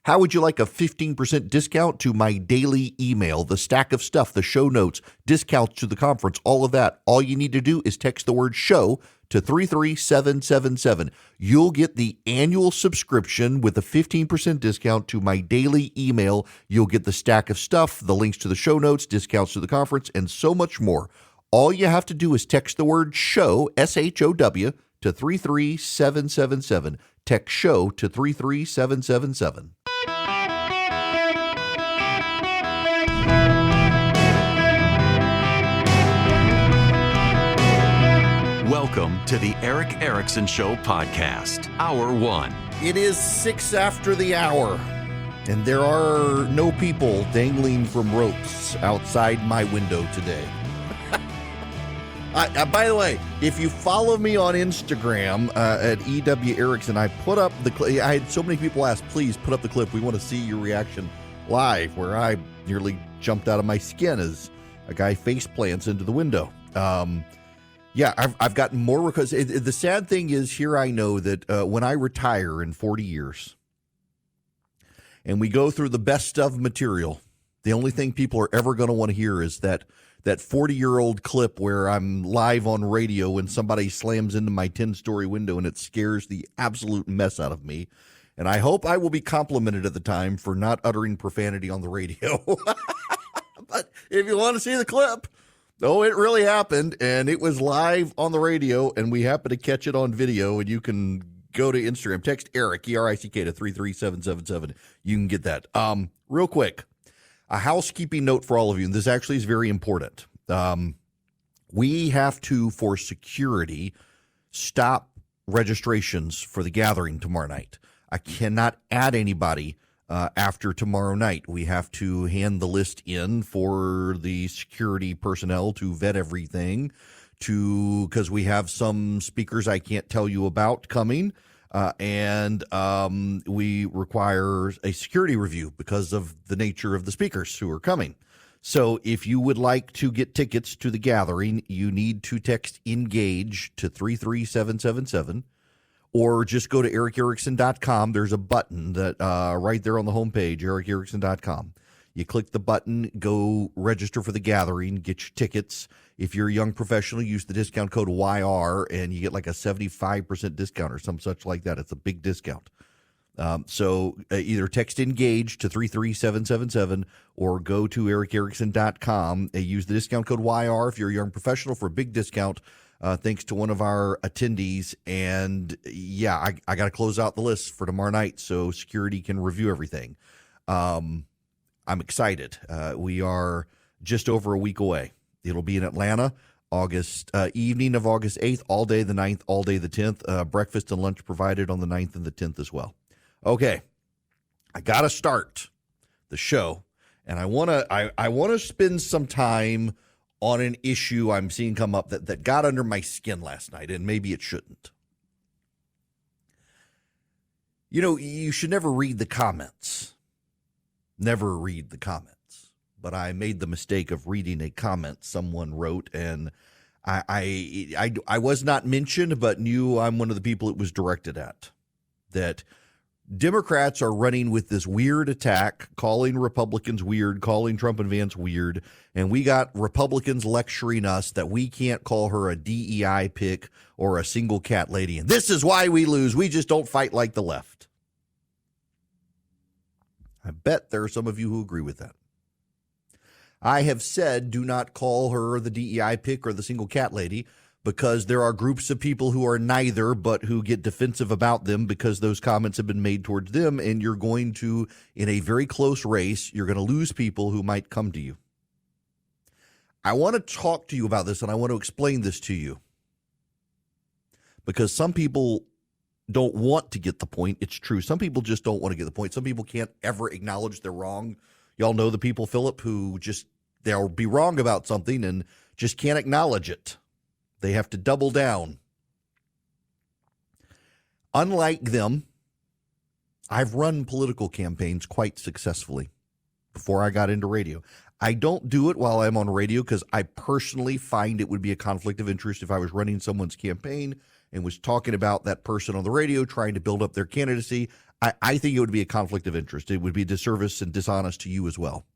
How would you like a 15% discount to my daily email, the stack of stuff, the show notes, discounts to the conference, all of that? All you need to do is text the word show to 33777. You'll get the annual subscription with a 15% discount to my daily email. You'll get the stack of stuff, the links to the show notes, discounts to the conference, and so much more. All you have to do is text the word show, SHOW, to 33777. Text show to 33777. Welcome to the Eric Erickson Show podcast, Hour 1. It is 6 after the hour, and there are no people dangling from ropes outside my window today. By the way, if you follow me on Instagram at EW Erickson, I put up the clip. I had so many people ask, please put up the clip. We want to see your reaction live, where I nearly jumped out of my skin as a guy face plants into the window. Yeah, I've gotten more because the sad thing is here I know that when I retire in 40 years and we go through the best of material, the only thing people are ever going to want to hear is that 40-year-old clip where I'm live on radio when somebody slams into my 10-story window and it scares the absolute mess out of me. And I hope I will be complimented at the time for not uttering profanity on the radio. But if you want to see the clip, oh, it really happened, and it was live on the radio, and we happened to catch it on video, and you can go to Instagram. Text Eric, E-R-I-C-K, to 33777. You can get that. Real quick, a housekeeping note for all of you, and this actually is very important. We have to, for security, stop registrations for the gathering tomorrow night. I cannot add anybody after tomorrow night. We have to hand the list in for the security personnel to vet everything, because we have some speakers I can't tell you about coming, and we require a security review because of the nature of the speakers who are coming. So if you would like to get tickets to the gathering, you need to text ENGAGE to 33777. Or just go to ericerickson.com. There's a button that right there on the homepage, ericerickson.com. You click the button, go register for the gathering, get your tickets. If you're a young professional, use the discount code YR, and you get like a 75% discount or some such like that. It's a big discount. So either text ENGAGE to 33777 or go to ericerickson.com. Use the discount code YR if you're a young professional for a big discount. Thanks to one of our attendees. And yeah, I got to close out the list for tomorrow night so security can review everything. I'm excited. We are just over a week away. It'll be in Atlanta, evening of August 8th, all day the 9th, all day the 10th. Breakfast and lunch provided on the 9th and the 10th as well. Okay, I got to start the show, and I want to spend some time on an issue I'm seeing come up that got under my skin last night, and maybe it shouldn't. You know, you should never read the comments. Never read the comments. But I made the mistake of reading a comment someone wrote, and I was not mentioned, but knew I'm one of the people it was directed at. That Democrats are running with this weird attack, calling Republicans weird, calling Trump and Vance weird, and we got Republicans lecturing us that we can't call her a DEI pick or a single cat lady, and this is why we lose. We just don't fight like the left. I bet there are some of you who agree with that. I have said do not call her the DEI pick or the single cat lady, because there are groups of people who are neither, but who get defensive about them because those comments have been made towards them, and you're going to, in a very close race, you're going to lose people who might come to you. I want to talk to you about this, and I want to explain this to you, because some people don't want to get the point. It's true. Some people just don't want to get the point. Some people can't ever acknowledge they're wrong. Y'all know the people, Philip, who just, they'll be wrong about something and just can't acknowledge it. They have to double down. Unlike them, I've run political campaigns quite successfully before I got into radio. I don't do it while I'm on radio because I personally find it would be a conflict of interest if I was running someone's campaign and was talking about that person on the radio, trying to build up their candidacy. I think it would be a conflict of interest. It would be a disservice and dishonest to you as well.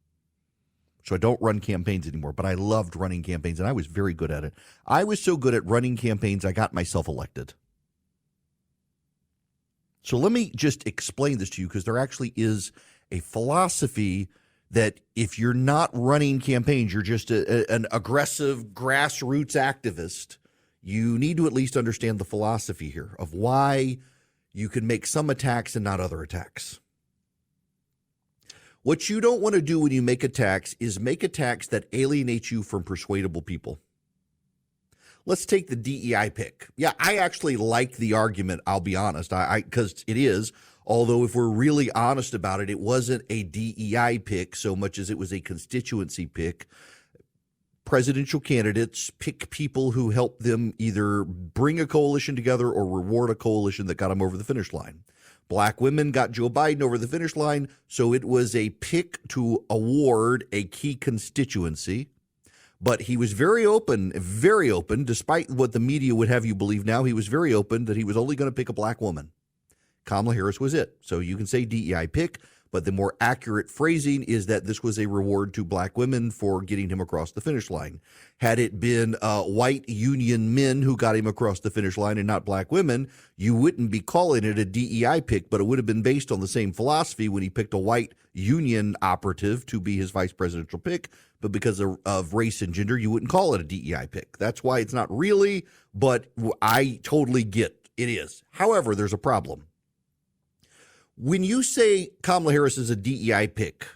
So I don't run campaigns anymore, but I loved running campaigns, and I was very good at it. I was so good at running campaigns, I got myself elected. So let me just explain this to you, because there actually is a philosophy that if you're not running campaigns, you're just an aggressive grassroots activist. You need to at least understand the philosophy here of why you can make some attacks and not other attacks. What you don't want to do when you make attacks is make attacks that alienate you from persuadable people. Let's take the DEI pick. Yeah, I actually like the argument, I'll be honest, because it is. Although if we're really honest about it, it wasn't a DEI pick so much as it was a constituency pick. Presidential candidates pick people who help them either bring a coalition together or reward a coalition that got them over the finish line. Black women got Joe Biden over the finish line, so it was a pick to award a key constituency. But he was very open, despite what the media would have you believe now. He was very open that he was only going to pick a black woman. Kamala Harris was it. So you can say DEI pick, but the more accurate phrasing is that this was a reward to black women for getting him across the finish line. Had it been white union men who got him across the finish line and not black women, you wouldn't be calling it a DEI pick, but it would have been based on the same philosophy when he picked a white union operative to be his vice presidential pick. But because of race and gender, you wouldn't call it a DEI pick. That's why it's not really, but I totally get it is. However, there's a problem. When you say Kamala Harris is a DEI pick,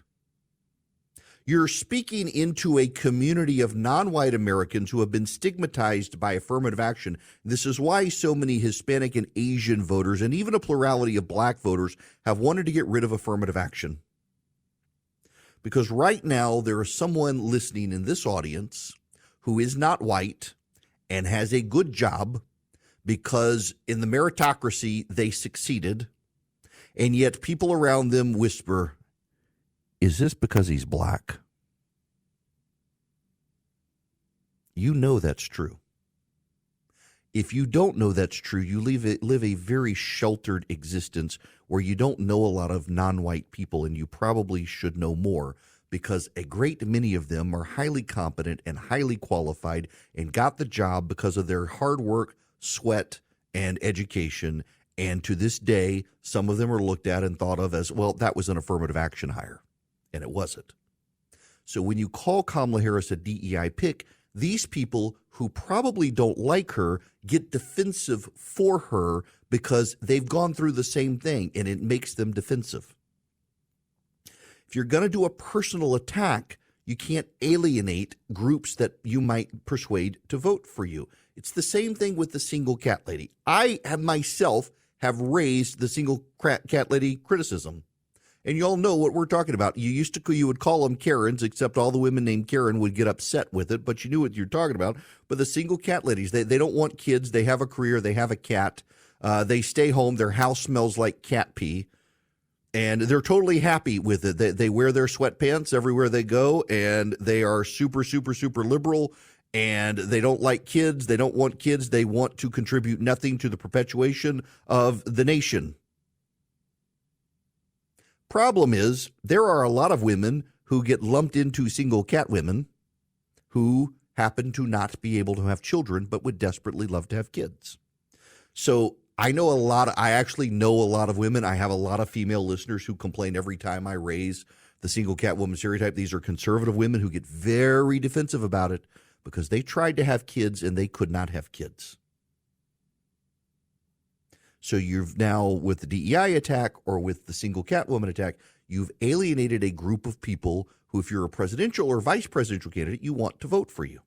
you're speaking into a community of non-white Americans who have been stigmatized by affirmative action. This is why so many Hispanic and Asian voters, and even a plurality of black voters, have wanted to get rid of affirmative action. Because right now there is someone listening in this audience who is not white and has a good job because in the meritocracy they succeeded. And yet people around them whisper, is this because he's black? You know that's true. If you don't know that's true, you live a very sheltered existence where you don't know a lot of non-white people, and you probably should know more because a great many of them are highly competent and highly qualified and got the job because of their hard work, sweat, and education. And to this day, some of them are looked at and thought of as, well, that was an affirmative action hire. And it wasn't. So when you call Kamala Harris a DEI pick, these people who probably don't like her get defensive for her because they've gone through the same thing, and it makes them defensive. If you're going to do a personal attack, you can't alienate groups that you might persuade to vote for you. It's the same thing with the single cat lady. I have myself have raised the single cat lady criticism. And you all know what we're talking about. You would call them Karens, except all the women named Karen would get upset with it, but you knew what you're talking about. But the single cat ladies, they don't want kids. They have a career. They have a cat. They stay home. Their house smells like cat pee. And they're totally happy with it. They wear their sweatpants everywhere they go, and they are super, super, super liberal. And they don't like kids. They don't want kids. They want to contribute nothing to the perpetuation of the nation. Problem is, there are a lot of women who get lumped into single cat women who happen to not be able to have children but would desperately love to have kids. So I actually know a lot of women. I have a lot of female listeners who complain every time I raise the single cat woman stereotype. These are conservative women who get very defensive about it because they tried to have kids and they could not have kids. So you've now, with the DEI attack or with the single cat woman attack, you've alienated a group of people who, if you're a presidential or vice presidential candidate, you want to vote for you.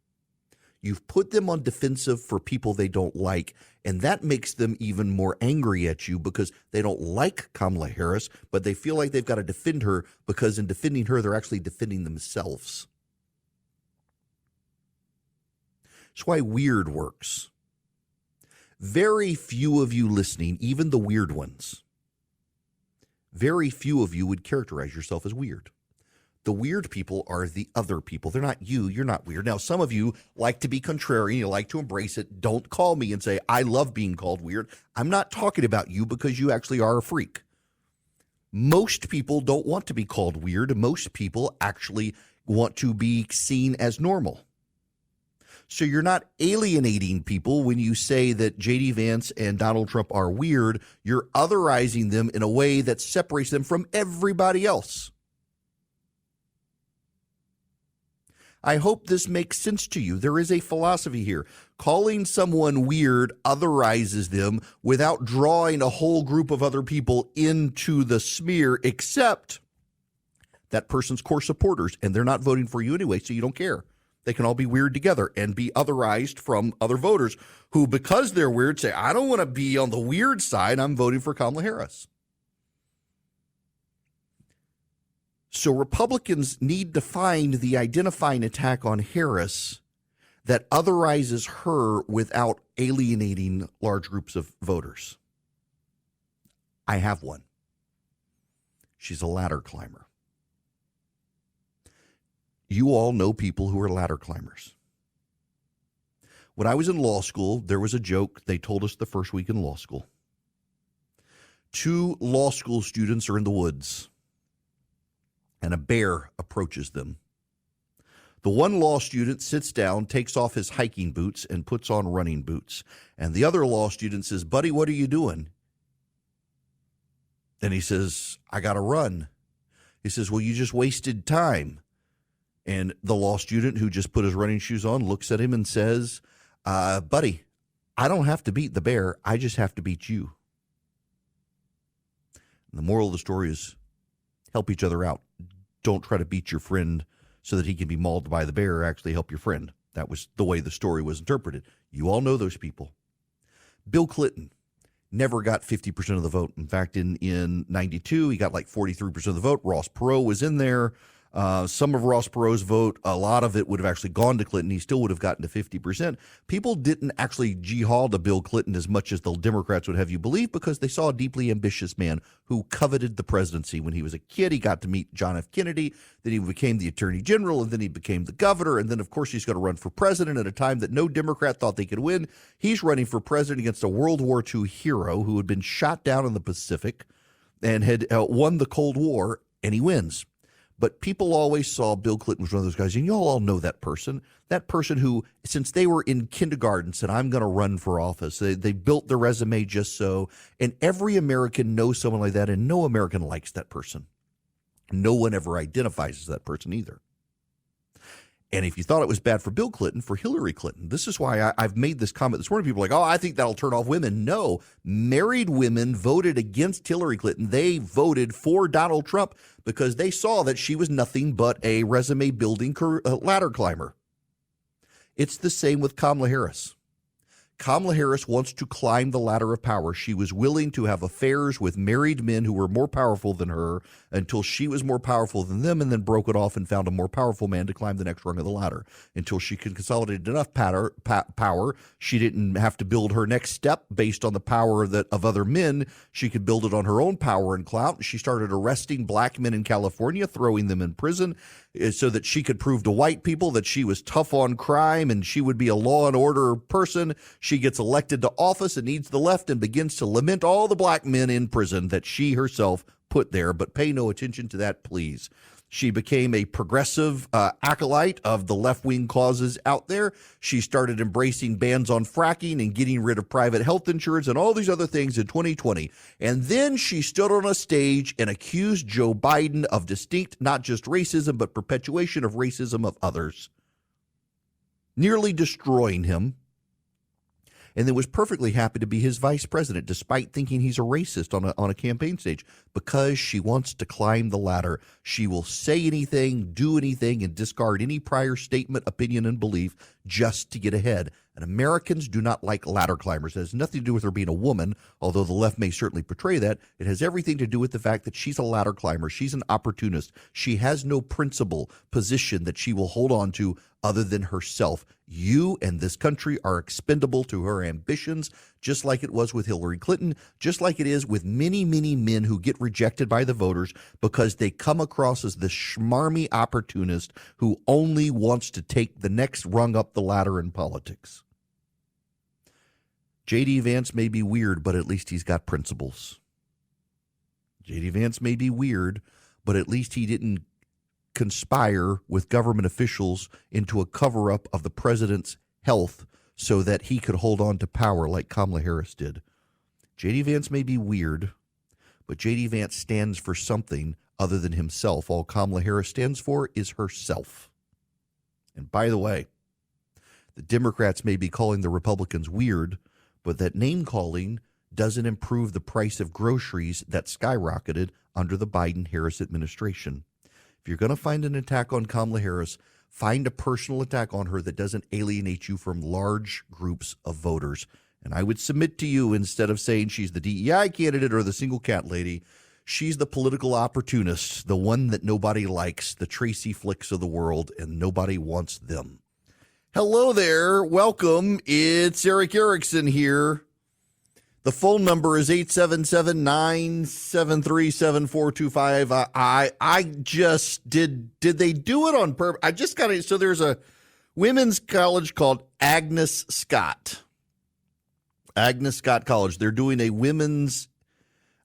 You've put them on defensive for people they don't like, and that makes them even more angry at you because they don't like Kamala Harris, but they feel like they've got to defend her because in defending her, they're actually defending themselves. That's why weird works. Very few of you listening, even the weird ones, very few of you would characterize yourself as weird. The weird people are the other people. They're not you. You're not weird. Now, some of you like to be contrarian. You like to embrace it. Don't call me and say, I love being called weird. I'm not talking about you because you actually are a freak. Most people don't want to be called weird. Most people actually want to be seen as normal. So you're not alienating people when you say that J.D. Vance and Donald Trump are weird. You're otherizing them in a way that separates them from everybody else. I hope this makes sense to you. There is a philosophy here. Calling someone weird otherizes them without drawing a whole group of other people into the smear, except that person's core supporters, and they're not voting for you anyway, so you don't care. They can all be weird together and be otherized from other voters who, because they're weird, say, I don't want to be on the weird side. I'm voting for Kamala Harris. So Republicans need to find the identifying attack on Harris that otherizes her without alienating large groups of voters. I have one. She's a ladder climber. You all know people who are ladder climbers. When I was in law school, there was a joke they told us the first week in law school. 2 law school students are in the woods, and a bear approaches them. The one law student sits down, takes off his hiking boots, and puts on running boots. And the other law student says, buddy, what are you doing? And he says, I got to run. He says, well, you just wasted time. And the law student who just put his running shoes on looks at him and says, buddy, I don't have to beat the bear. I just have to beat you. And the moral of the story is help each other out. Don't try to beat your friend so that he can be mauled by the bear. Actually help your friend. That was the way the story was interpreted. You all know those people. Bill Clinton never got 50% of the vote. In fact, in 92, he got like 43% of the vote. Ross Perot was in there. Some of Ross Perot's vote, a lot of it would have actually gone to Clinton. He still would have gotten to 50%. People didn't actually jihad to Bill Clinton as much as the Democrats would have you believe, because they saw a deeply ambitious man who coveted the presidency. When he was a kid, he got to meet John F. Kennedy. Then he became the attorney general, and then he became the governor. And then, of course, he's going to run for president at a time that no Democrat thought they could win. He's running for president against a World War II hero who had been shot down in the Pacific and had won the Cold War, and he wins. But people always saw Bill Clinton was one of those guys, and you all know that person who, since they were in kindergarten, said, I'm going to run for office. They built their resume just so, and every American knows someone like that, and no American likes that person. No one ever identifies as that person either. And if you thought it was bad for Bill Clinton, for Hillary Clinton, this is why I've made this comment this morning. People are like, oh, I think that'll turn off women. No, married women voted against Hillary Clinton. They voted for Donald Trump because they saw that she was nothing but a resume building ladder climber. It's the same with Kamala Harris. Kamala Harris wants to climb the ladder of power. She was willing to have affairs with married men who were more powerful than her until she was more powerful than them, and then broke it off and found a more powerful man to climb the next rung of the ladder. Until she could consolidate enough power, she didn't have to build her next step based on the power of other men. She could build it on her own power and clout. She started arresting black men in California, throwing them in prison, so that she could prove to white people that she was tough on crime and she would be a law and order person. She gets elected to office and needs the left and begins to lament all the black men in prison that she herself put there. But pay no attention to that, please. She became a progressive acolyte of the left-wing causes out there. She started embracing bans on fracking and getting rid of private health insurance and all these other things in 2020. And then she stood on a stage and accused Joe Biden of distinct, not just racism, but perpetuation of racism of others, nearly destroying him. And then was perfectly happy to be his vice president, despite thinking he's a racist on a campaign stage, because she wants to climb the ladder. She will say anything, do anything, and discard any prior statement, opinion, and belief just to get ahead. And Americans do not like ladder climbers. It has nothing to do with her being a woman, although the left may certainly portray that. It has everything to do with the fact that she's a ladder climber. She's an opportunist. She has no principle position that she will hold on to other than herself. You and this country are expendable to her ambitions, just like it was with Hillary Clinton, just like it is with many, many men who get rejected by the voters because they come across as the schmarmy opportunist who only wants to take the next rung up the ladder in politics. J.D. Vance may be weird, but at least he's got principles. J.D. Vance may be weird, but at least he didn't conspire with government officials into a cover-up of the president's health so that he could hold on to power like Kamala Harris did. J.D. Vance may be weird, but J.D. Vance stands for something other than himself. All Kamala Harris stands for is herself. And by the way, the Democrats may be calling the Republicans weird, but that name-calling doesn't improve the price of groceries that skyrocketed under the Biden-Harris administration. If you're going to find an attack on Kamala Harris, find a personal attack on her that doesn't alienate you from large groups of voters. And I would submit to you, instead of saying she's the DEI candidate or the single cat lady, she's the political opportunist, the one that nobody likes, the Tracy Flicks of the world, and nobody wants them. Hello there. Welcome. It's Eric Erickson here. The phone number is 877-973-7425. I just did they do it on purpose? I just got it. So there's a women's college called Agnes Scott College. They're doing a women's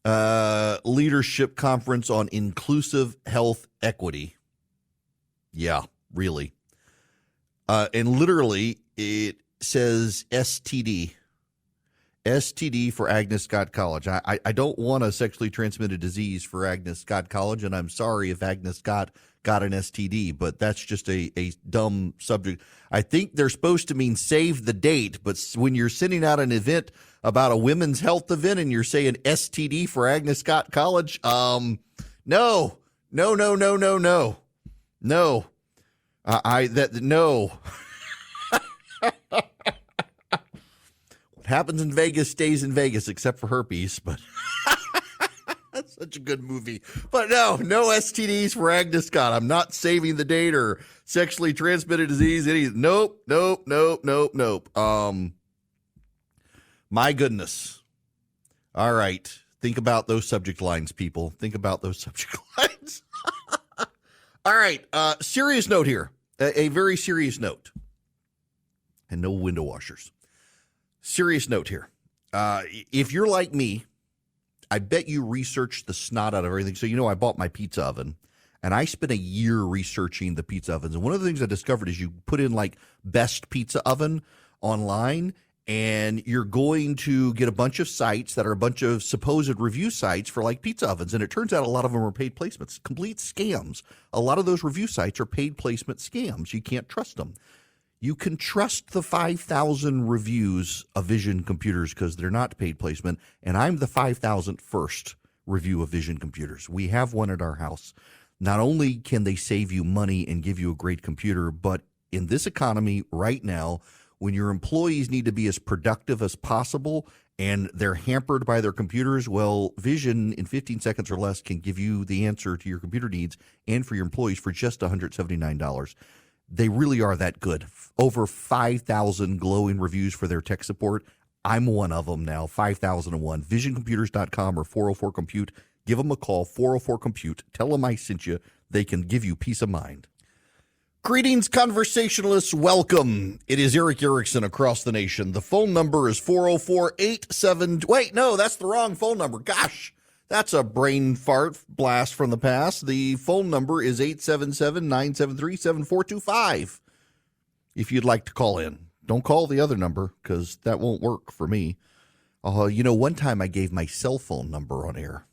leadership conference on inclusive health equity. Yeah, really. And literally it says STD for Agnes Scott College. I don't want a sexually transmitted disease for Agnes Scott College, and I'm sorry if Agnes Scott got an STD, but that's just a dumb subject. I think they're supposed to mean save the date, but when you're sending out an event about a women's health event and you're saying STD for Agnes Scott College, no. No. What happens in Vegas stays in Vegas, except for herpes, but that's such a good movie. But no STDs for Agnes Scott. I'm not saving the date or sexually transmitted disease. Nope. My goodness. All right. Think about those subject lines, people. Think about those subject lines. All right. Serious note here. A very serious note. And no window washers. Serious note here. If you're like me, I bet you researched the snot out of everything. So, I bought my pizza oven, and I spent a year researching the pizza ovens. And one of the things I discovered is you put in like best pizza oven online, and you're going to get a bunch of sites that are a bunch of supposed review sites for like pizza ovens. And it turns out a lot of them are paid placements, complete scams. A lot of those review sites are paid placement scams. You can't trust them. You can trust the 5,000 reviews of Vision computers because they're not paid placement. And I'm the 5,001st review of Vision computers. We have one at our house. Not only can they save you money and give you a great computer, but in this economy right now, when your employees need to be as productive as possible and they're hampered by their computers, well, Vision in 15 seconds or less can give you the answer to your computer needs and for your employees for just $179. They really are that good. Over 5,000 glowing reviews for their tech support. I'm one of them now, 5,001. VisionComputers.com or 404-COMPUTE. Give them a call, 404-COMPUTE. Tell them I sent you. They can give you peace of mind. Greetings, conversationalists. Welcome. It is Eric Erickson across the nation. The phone number is 404-87... Wait, no, that's the wrong phone number. Gosh, that's a brain fart blast from the past. The phone number is 877-973-7425. If you'd like to call in. Don't call the other number because that won't work for me. One time I gave my cell phone number on air.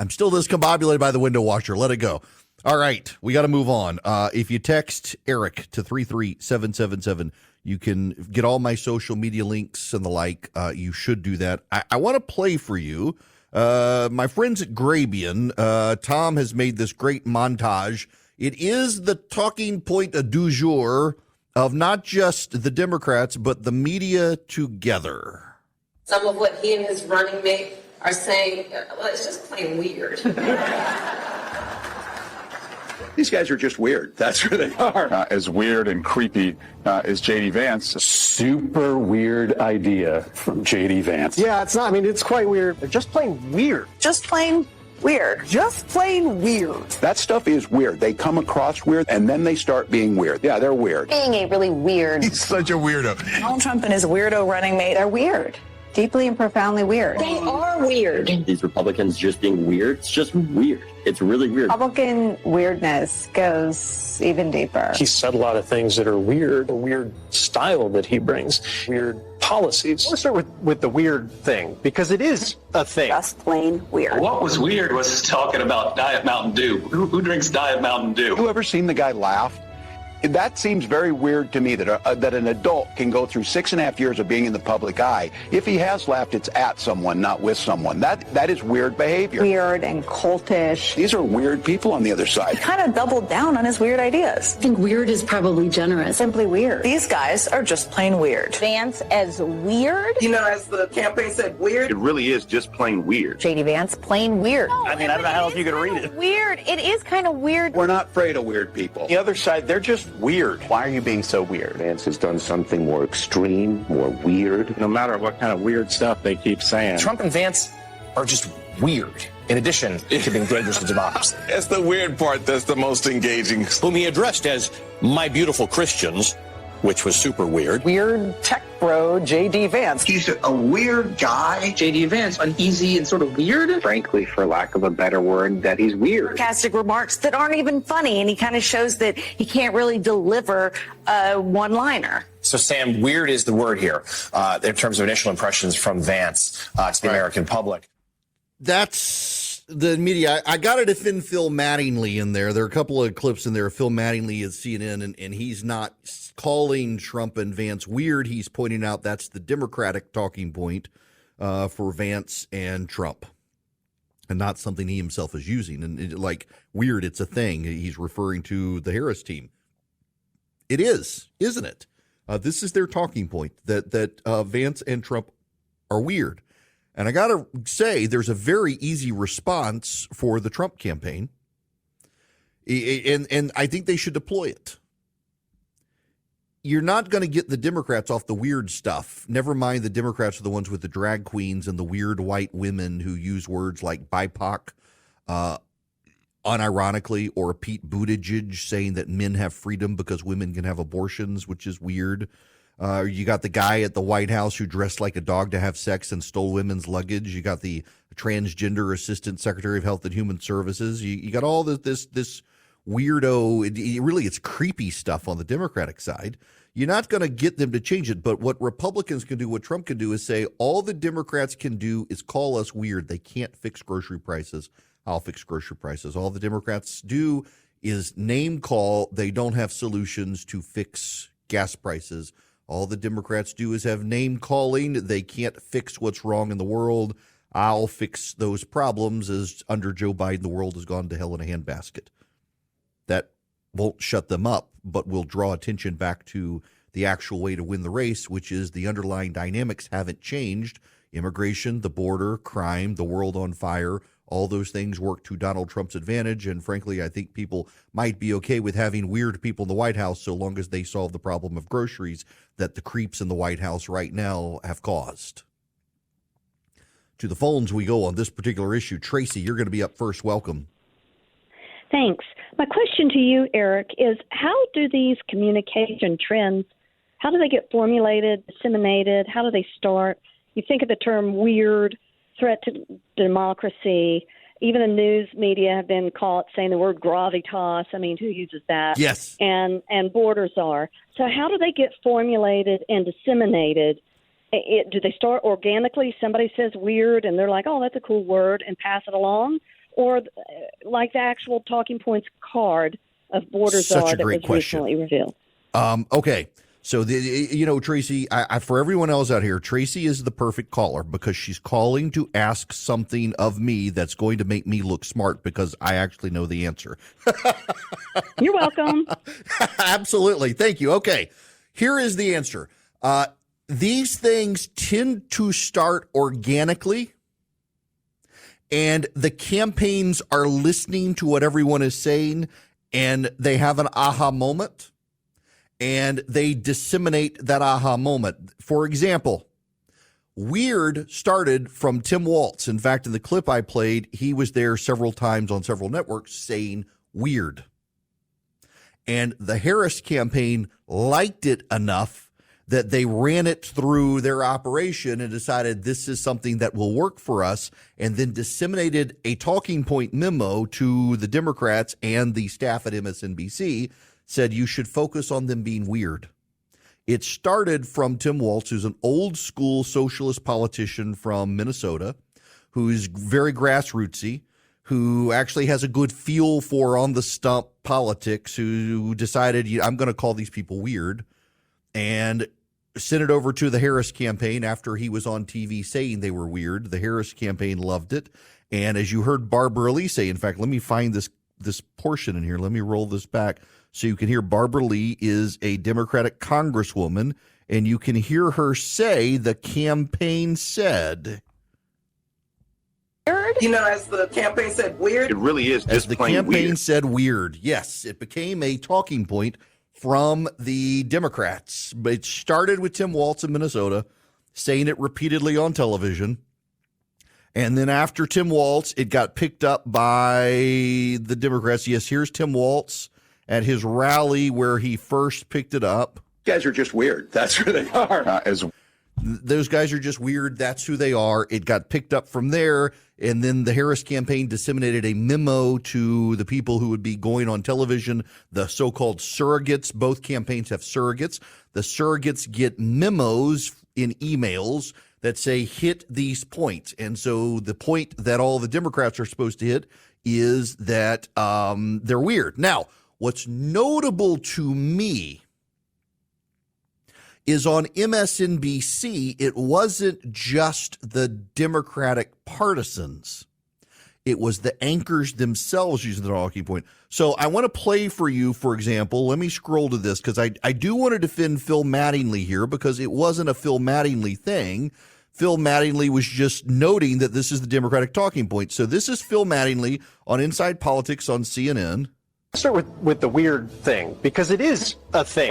I'm still discombobulated by the window washer. Let it go. All right, we got to move on. If you text Eric to 33777, you can get all my social media links and the like. You should do that. I want to play for you. My friends at Grabian, Tom has made this great montage. It is the talking point du jour of not just the Democrats, but the media together. Some of what he and his running mate are saying, well, it's just plain weird. These guys are just weird. That's who they are. As weird and creepy as J.D. Vance. Super weird idea from J.D. Vance. Yeah, it's not. I mean, it's quite weird. They're just plain weird. Just plain weird. Just plain weird. That stuff is weird. They come across weird, and then they start being weird. Yeah, they're weird. Being a really weird. He's such a weirdo. Donald Trump and his weirdo running mate are weird. Deeply and profoundly weird. They are weird. These Republicans just being weird, it's just weird. It's really weird. Republican weirdness goes even deeper. He said a lot of things that are weird, a weird style that he brings, weird policies. Let's start with the weird thing, because it is a thing. Just plain weird. What was weird was talking about Diet Mountain Dew. Who drinks Diet Mountain Dew? You ever seen the guy laugh? That seems very weird to me, that an adult can go through 6.5 years of being in the public eye. If he has laughed, it's at someone, not with someone. That is weird behavior. Weird and cultish. These are weird people on the other side. He kind of doubled down on his weird ideas. I think weird is probably generous. Simply weird. These guys are just plain weird. Vance as weird? You know, as the campaign said, weird. It really is just plain weird. JD Vance, plain weird. No, I don't know how else you could read it. Weird. It is kind of weird. We're not afraid of weird people. The other side, they're just weird. Why are you being so weird? Vance has done something more extreme, more weird. No matter what kind of weird stuff they keep saying. Trump and Vance are just weird, in addition to being dangerous to democracy. It's the weird part that's the most engaging. Whom he addressed as my beautiful Christians, which was super weird. Weird tech bro, J.D. Vance. He's a weird guy. J.D. Vance, uneasy and sort of weird. Frankly, for lack of a better word, that he's weird. Sarcastic remarks that aren't even funny, and he kind of shows that he can't really deliver a one-liner. So, Sam, weird is the word here in terms of initial impressions from Vance to the American public. That's the media. I got to defend Phil Mattingly in there. There are a couple of clips in there. Phil Mattingly is CNN, and he's not calling Trump and Vance weird. He's pointing out that's the Democratic talking point for Vance and Trump, and not something he himself is using. And like weird, it's a thing. He's referring to the Harris team. It is, isn't it? This is their talking point, that Vance and Trump are weird. And I got to say, there's a very easy response for the Trump campaign. And I think they should deploy it. You're not going to get the Democrats off the weird stuff. Never mind, the Democrats are the ones with the drag queens and the weird white women who use words like BIPOC, unironically, or Pete Buttigieg saying that men have freedom because women can have abortions, which is weird. You got the guy at the White House who dressed like a dog to have sex and stole women's luggage. You got the transgender assistant secretary of Health and Human Services. You got all this weirdo. Really, it's creepy stuff on the Democratic side. You're not going to get them to change it. But what Republicans can do, what Trump can do, is say all the Democrats can do is call us weird. They can't fix grocery prices. I'll fix grocery prices. All the Democrats do is name call. They don't have solutions to fix gas prices. All the Democrats do is have name calling. They can't fix what's wrong in the world. I'll fix those problems. As under Joe Biden, the world has gone to hell in a handbasket. That won't shut them up, but will draw attention back to the actual way to win the race, which is the underlying dynamics haven't changed. Immigration, the border, crime, the world on fire, all those things work to Donald Trump's advantage. And frankly, I think people might be okay with having weird people in the White House so long as they solve the problem of groceries that the creeps in the White House right now have caused. To the phones we go on this particular issue. Tracy, you're going to be up first. Welcome. Thanks. My question to you, Eric, is how do these communication trends, how do they get formulated, disseminated? How do they start? You think of the term weird, threat to democracy. Even the news media have been caught saying the word gravitas. I mean, who uses that? Yes. And borders are. So how do they get formulated and disseminated? Do they start organically? Somebody says weird, and they're like, oh, that's a cool word, and pass it along? Or like the actual talking points card of borders Such are a that great was question. recently revealed? Okay. So, Tracy, for everyone else out here, Tracy is the perfect caller because she's calling to ask something of me that's going to make me look smart because I actually know the answer. You're welcome. Absolutely. Thank you. Okay. Here is the answer. These things tend to start organically, and the campaigns are listening to what everyone is saying, and they have an aha moment. And they disseminate that aha moment. For example, weird started from Tim Walz. In fact, in the clip I played, he was there several times on several networks saying weird. And the Harris campaign liked it enough that they ran it through their operation and decided this is something that will work for us, and then disseminated a talking point memo to the Democrats and the staff at MSNBC, said you should focus on them being weird. It started from Tim Walz, who's an old school socialist politician from Minnesota, who's very grassrootsy, who actually has a good feel for on the stump politics, who decided, I'm going to call these people weird, and sent it over to the Harris campaign after he was on TV saying they were weird. The Harris campaign loved it. And as you heard Barbara Lee say, in fact, let me find this portion in here. Let me roll this back so you can hear Barbara Lee is a Democratic congresswoman, and you can hear her say the campaign said. As the campaign said, weird. It really is just the plain campaign weird. said weird. Yes, it became a talking point from the Democrats. It started with Tim Walz in Minnesota saying it repeatedly on television. And then after Tim Walz, it got picked up by the Democrats. Yes, here's Tim Walz at his rally where he first picked it up. You guys are just weird. That's who they are. Those guys are just weird. That's who they are. It got picked up from there. And then the Harris campaign disseminated a memo to the people who would be going on television, the so-called surrogates. Both campaigns have surrogates. The surrogates get memos in emails that say hit these points. And so the point that all the Democrats are supposed to hit is that they're weird. Now, what's notable to me is on MSNBC, it wasn't just the Democratic partisans. It was the anchors themselves using the talking point. So I want to play for you, for example. Let me scroll to this because I do want to defend Phil Mattingly here because it wasn't a Phil Mattingly thing. Phil Mattingly was just noting that this is the Democratic talking point. So this is Phil Mattingly on Inside Politics on CNN. Let's start with the weird thing, because it is a thing.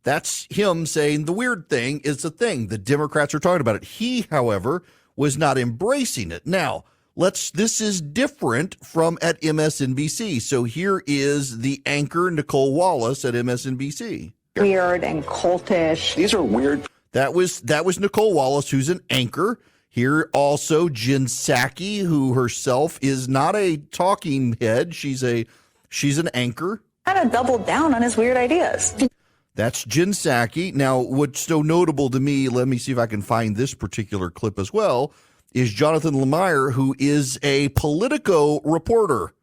That's him saying the weird thing is a thing. The Democrats are talking about it. He, however, was not embracing it. Now, this is different from at MSNBC. So here is the anchor, Nicole Wallace at MSNBC. Weird and cultish. These are weird. That was Nicole Wallace, who's an anchor. Here also Jen Psaki, who herself is not a talking head. She's an anchor. Kind of doubled down on his weird ideas. That's Jen Psaki. Now, what's so notable to me, let me see if I can find this particular clip as well, is Jonathan Lemire, who is a Politico reporter.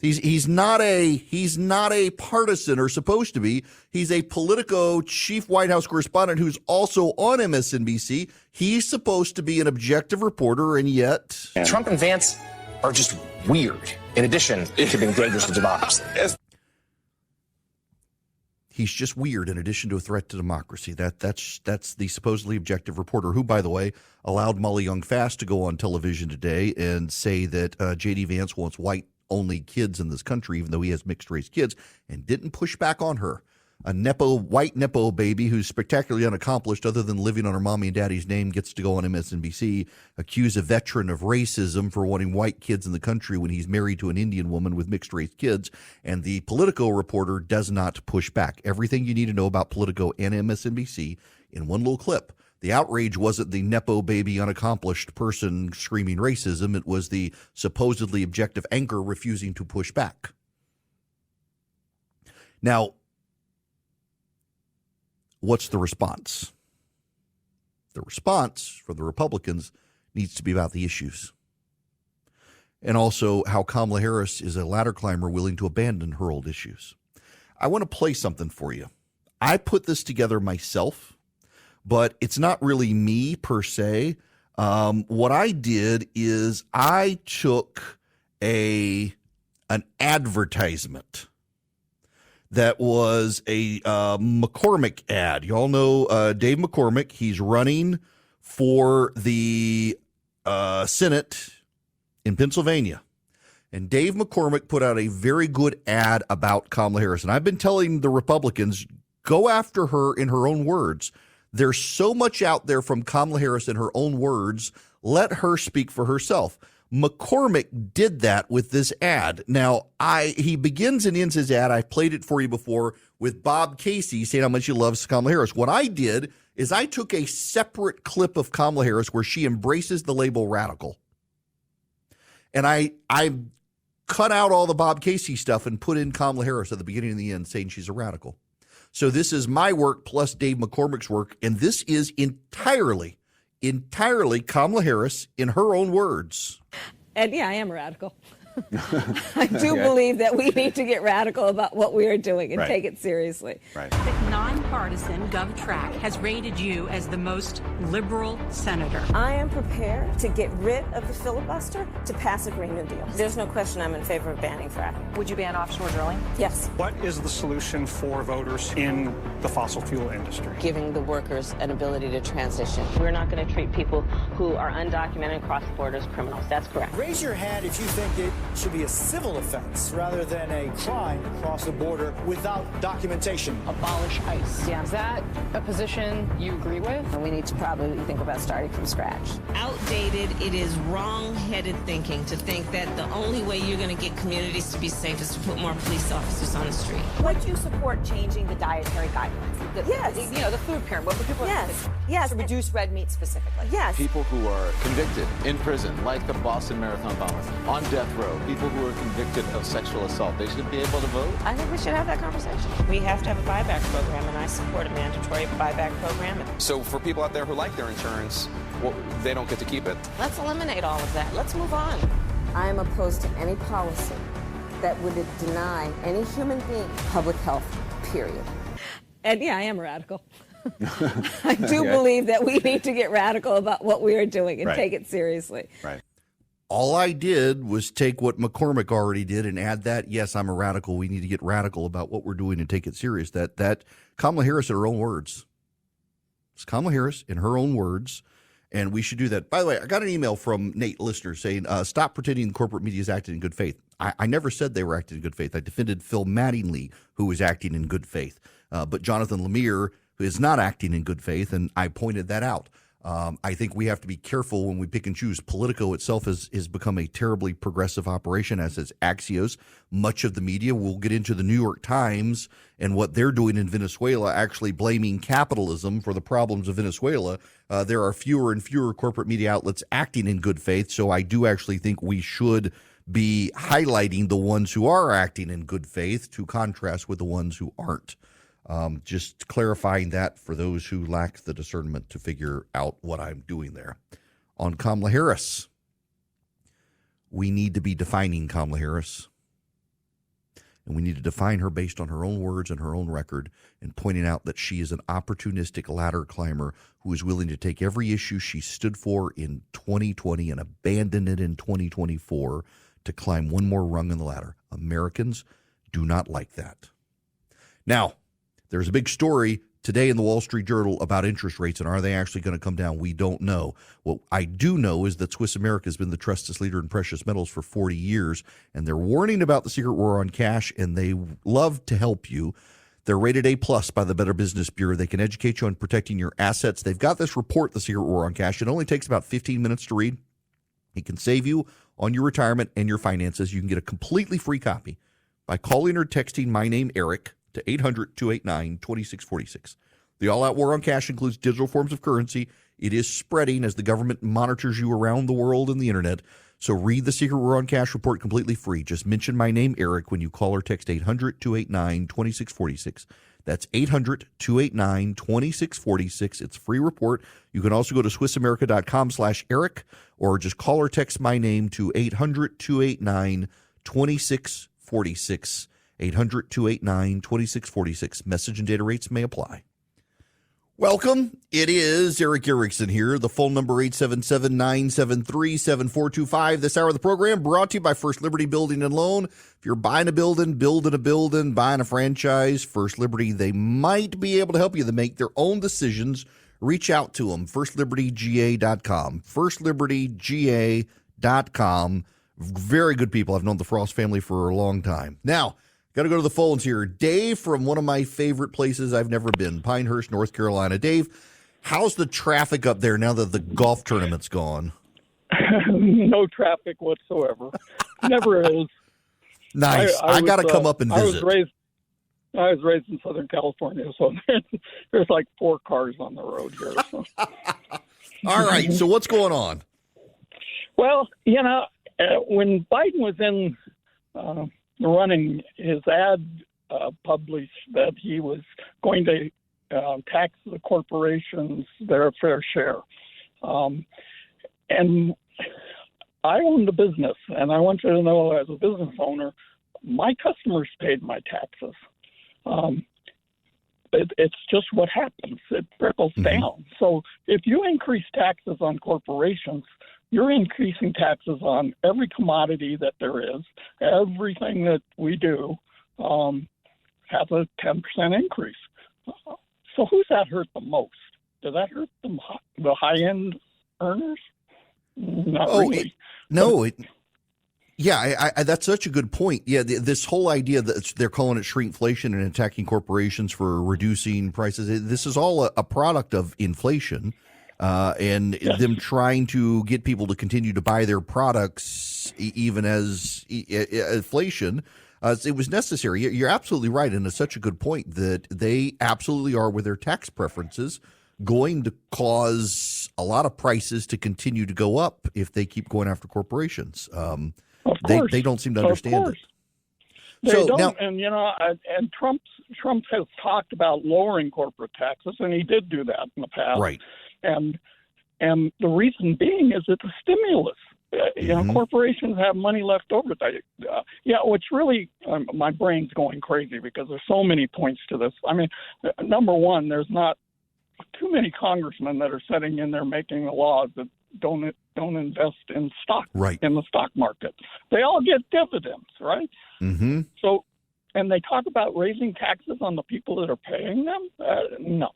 He's not a partisan or supposed to be. He's a Politico chief White House correspondent who's also on MSNBC. He's supposed to be an objective reporter, and yet Trump and Vance are just weird, in addition to being dangerous to democracy. He's just weird in addition to a threat to democracy. That's the supposedly objective reporter who, by the way, allowed Molly Young-Fast to go on television today and say that J.D. Vance wants white-only kids in this country, even though he has mixed-race kids, and didn't push back on her. A white Nepo baby who's spectacularly unaccomplished other than living on her mommy and daddy's name gets to go on MSNBC, accuse a veteran of racism for wanting white kids in the country when he's married to an Indian woman with mixed-race kids, and the Politico reporter does not push back. Everything you need to know about Politico and MSNBC in one little clip. The outrage wasn't the Nepo baby unaccomplished person screaming racism. It was the supposedly objective anchor refusing to push back. Now, what's the response? The response for the Republicans needs to be about the issues. And also how Kamala Harris is a ladder climber willing to abandon her old issues. I want to play something for you. I put this together myself, but it's not really me per se. What I did is I took an advertisement that was a McCormick ad. You all know Dave McCormick. He's running for the Senate in Pennsylvania. And Dave McCormick put out a very good ad about Kamala Harris. And I've been telling the Republicans, go after her in her own words. There's so much out there from Kamala Harris in her own words. Let her speak for herself. McCormick did that with this ad. Now, he begins and ends his ad. I've played it for you before with Bob Casey saying how much he loves Kamala Harris. What I did is I took a separate clip of Kamala Harris where she embraces the label radical. And I cut out all the Bob Casey stuff and put in Kamala Harris at the beginning and the end saying she's a radical. So this is my work plus Dave McCormick's work, and this is entirely Kamala Harris in her own words. And yeah, I am a radical. I do believe that we need to get radical about what we are doing and take it seriously. Right. The nonpartisan GovTrack has rated you as the most liberal senator. I am prepared to get rid of the filibuster to pass a Green New Deal. There's no question I'm in favor of banning fracking. Would you ban offshore drilling? Yes. What is the solution for voters in the fossil fuel industry? Giving the workers an ability to transition. We're not going to treat people who are undocumented across the border as criminals. That's correct. Raise your hand if you think it should be a civil offense rather than a crime across the border without documentation. Abolish ICE. Yeah. Is that a position you agree with? And we need to probably think about starting from scratch. Outdated, it is wrong-headed thinking to think that the only way you're going to get communities to be safe is to put more police officers on the street. Would you support changing the dietary guidelines? Yes. You know, the food pyramid. What people yes. To reduce red meat specifically. Yes. People who are convicted in prison, like the Boston Marathon bomber, on death row, people who are convicted of sexual assault, they should be able to vote? I think we should have that conversation. We have to have a buyback program, and I support a mandatory buyback program. So for people out there who like their insurance, well, they don't get to keep it. Let's eliminate all of that. Let's move on. I am opposed to any policy that would deny any human being public health, period. And yeah, I am a radical. I do believe that we need to get radical about what we are doing and take it seriously. Right. All I did was take what McCormick already did and add that. Yes, I'm a radical. We need to get radical about what we're doing and take it serious. That Kamala Harris in her own words. It's Kamala Harris in her own words, and we should do that. By the way, I got an email from Nate, listener, saying, stop pretending the corporate media is acting in good faith. I never said they were acting in good faith. I defended Phil Mattingly, who was acting in good faith. But Jonathan Lemire, who is not acting in good faith, and I pointed that out. I think we have to be careful when we pick and choose. Politico itself has become a terribly progressive operation, as has Axios. Much of the media, we'll get into the New York Times and what they're doing in Venezuela, actually blaming capitalism for the problems of Venezuela. There are fewer and fewer corporate media outlets acting in good faith, so I do actually think we should be highlighting the ones who are acting in good faith to contrast with the ones who aren't. Just clarifying that for those who lack the discernment to figure out what I'm doing there. On Kamala Harris, we need to be defining Kamala Harris. And we need to define her based on her own words and her own record, and pointing out that she is an opportunistic ladder climber who is willing to take every issue she stood for in 2020 and abandon it in 2024 to climb one more rung in the ladder. Americans do not like that. Now, there's a big story today in the Wall Street Journal about interest rates, and are they actually going to come down? We don't know. What I do know is that Swiss America has been the trusted leader in precious metals for 40 years, and they're warning about the secret war on cash, and they love to help you. They're rated A+ by the Better Business Bureau. They can educate you on protecting your assets. They've got this report, The Secret War on Cash. It only takes about 15 minutes to read. It can save you on your retirement and your finances. You can get a completely free copy by calling or texting my name, Eric, to 800-289-2646. The all-out war on cash includes digital forms of currency. It is spreading as the government monitors you around the world and the internet. So read the Secret War on Cash report completely free. Just mention my name, Eric, when you call or text 800-289-2646. That's 800-289-2646. It's a free report. You can also go to SwissAmerica.com/Eric, or just call or text my name to 800-289-2646. 800-289-2646. Message and data rates may apply. Welcome. It is Eric Erickson here. The phone number 877-973-7425. This hour of the program brought to you by First Liberty Building and Loan. If you're buying a building, building a building, buying a franchise, First Liberty, they might be able to help you to make their own decisions. Reach out to them. FirstLibertyGA.com. FirstLibertyGA.com. Very good people. I've known the Frost family for a long time. Now, got to go to the phones here. Dave from one of my favorite places I've never been, Pinehurst, North Carolina. Dave, how's the traffic up there now that the golf tournament's gone? no traffic whatsoever. Never is. Nice. I got to come up and visit. I was raised in Southern California, so there's like 4 cars on the road here. So. All right. So what's going on? Well, when Biden was in the running, his ad published that he was going to tax the corporations their fair share. And I owned a business, and I want you to know, as a business owner, my customers paid my taxes. It's just what happens. It trickles down. So if you increase taxes on corporations, you're increasing taxes on every commodity that there is. Everything that we do has a 10% increase. So who's that hurt the most? Does that hurt the high-end earners? Not really. Yeah, that's such a good point. Yeah, this whole idea that they're calling it shrinkflation and attacking corporations for reducing prices, this is all a product of inflation and them trying to get people to continue to buy their products even as inflation. It was necessary. You're absolutely right, and it's such a good point that they absolutely are, with their tax preferences, going to cause a lot of prices to continue to go up if they keep going after corporations. They don't seem to understand it. They don't, and Trump has talked about lowering corporate taxes, and he did do that in the past. Right. And the reason being is it's a stimulus. Corporations have money left over. What's really my brain's going crazy because there's so many points to this. I mean, number one, there's not too many congressmen that are sitting in there making the laws that don't invest in stock in the stock market. They all get dividends, right? Mm-hmm. So, and they talk about raising taxes on the people that are paying them. No.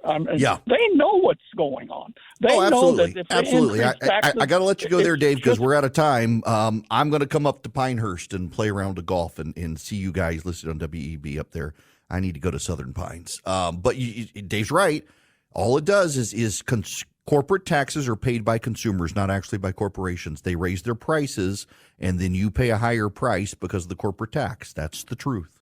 They know what's going on. They know that if they increase taxes, I got to let you go there, Dave, because we're out of time. I'm going to come up to Pinehurst and play around to golf and see you guys listed on WEB up there. I need to go to Southern Pines. But Dave's right. All it does is corporate taxes are paid by consumers, not actually by corporations. They raise their prices, and then you pay a higher price because of the corporate tax. That's the truth.